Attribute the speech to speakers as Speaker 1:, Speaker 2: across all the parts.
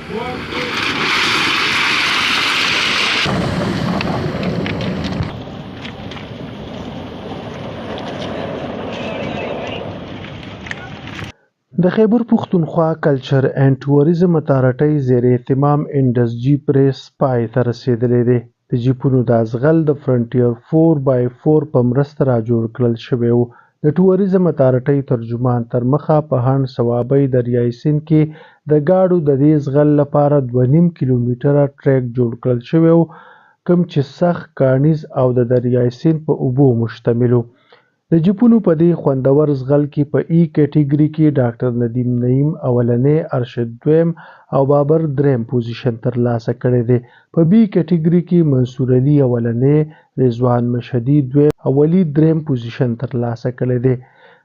Speaker 1: د خیبر پښتونخوا کلچر اینډ ټوریزم اتارټۍ زیر اهتمام انډس جیپ ریس پای ته رسیدلی دی. د جیپونو دا ځغل د فرنټیر 4x4 په مرسته راجوړ کړل شوی و. د ټوریزم اتارټۍ ترجمان تر مخه په هڼ صوابۍ دریای سیند کې د ګاډو د دې ځغل لپاره 2.5 کیلومتره ټریک جوړ کړل شوی و، کوم چې سخت کاڼیز او د دریای سیند په اوبو مشتمل و. د جیپونو په دې خوندور ځغل کې په ای کیټګري کې ډاکټر ندیم نعیم اولنی، ارشد دویم او بابر دریم پوزیشن ترلاسه کړی دی. په بي کیټګري کې منصور علي اولنی، رضوان مشهدي دویم او ولید دریم پوزیشن ترلاسه کړی دی.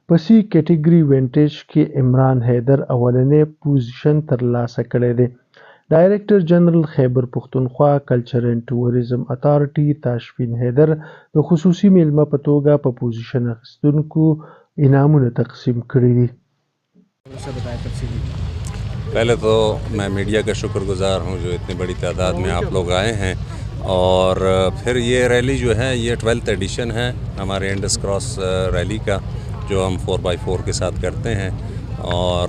Speaker 1: په سی کیټګري وینټیج کې عمران حیدر اولنی پوزیشن ترلاسه کړی دی. ډایرکټر جنرال خیبر پښتونخوا کلچر اینډ ټوریزم اتارټي تاشفین حیدر د خصوصي میلمه په توګه په پوزیشن اخیستونکو انعامونه تقسیم کړي دي.
Speaker 2: پہلے تو میں میڈیا کا شکر گزار ہوں جو اتنی بڑی تعداد میں آپ لوگ آئے ہیں، اور پھر یہ ریلی جو ہے یہ 12th ایڈیشن ہے ہمارے انڈس کراس ریلی کا، جو ہم 4x4 کے ساتھ کرتے ہیں. اور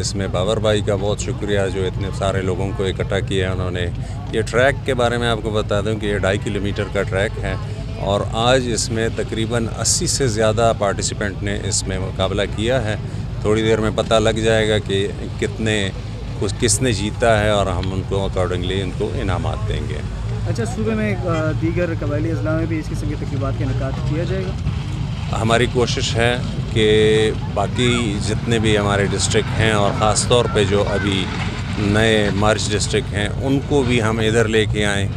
Speaker 2: اس میں بابر بھائی کا بہت شکریہ جو اتنے سارے لوگوں کو اکٹھا کیا انہوں نے. یہ ٹریک کے بارے میں آپ کو بتا دوں کہ یہ 2.5 کلومیٹر کا ٹریک ہے، اور آج اس میں تقریباً 80 سے زیادہ پارٹیسپینٹ نے اس میں مقابلہ کیا ہے. تھوڑی دیر میں پتہ لگ جائے گا کہ کس نے جیتا ہے، اور ہم ان کو اکارڈنگلی ان کو انعامات دیں گے.
Speaker 3: اچھا، صوبے میں دیگر قبائلی اضلاع میں بھی اس قسم کی تقریبات کا انعقاد کیا جائے گا؟
Speaker 2: ہماری کوشش ہے کہ باقی جتنے بھی ہمارے ڈسٹرکٹ ہیں، اور خاص طور پہ جو ابھی نئے مارچ ڈسٹرکٹ ہیں، ان کو بھی ہم ادھر لے کے آئیں،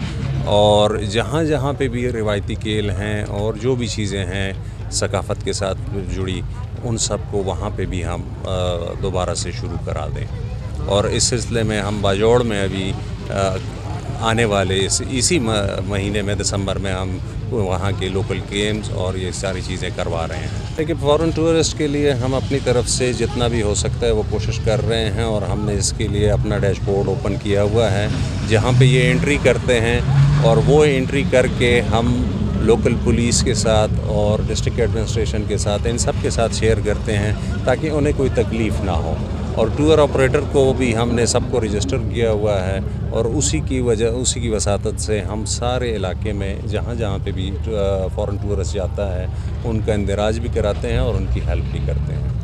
Speaker 2: اور جہاں جہاں پہ بھی روایتی کھیل ہیں اور جو بھی چیزیں ہیں ثقافت کے ساتھ جڑی، ان سب کو وہاں پہ بھی ہم دوبارہ سے شروع کرا دیں. اور اس سلسلے میں ہم باجوڑ میں ابھی آنے والے اسی مہینے میں دسمبر میں ہم وہاں کے لوکل گیمز اور یہ ساری چیزیں کروا رہے ہیں. لیکن فارن ٹورسٹ کے لیے ہم اپنی طرف سے جتنا بھی ہو سکتا ہے وہ کوشش کر رہے ہیں، اور ہم نے اس کے لیے اپنا ڈیش بورڈ اوپن کیا ہوا ہے جہاں پہ یہ انٹری کرتے ہیں، اور وہ انٹری کر کے ہم لوکل پولیس کے ساتھ اور ڈسٹرکٹ ایڈمنسٹریشن کے ساتھ ان سب کے ساتھ شیئر کرتے ہیں تاکہ انہیں کوئی تکلیف نہ ہو. اور ٹور آپریٹر کو بھی ہم نے سب کو رجسٹر کیا ہوا ہے، اور اسی کی وساطت سے ہم سارے علاقے میں جہاں جہاں پہ بھی فارن ٹورسٹ جاتا ہے ان کا اندراج بھی کراتے ہیں اور ان کی ہیلپ بھی کرتے ہیں.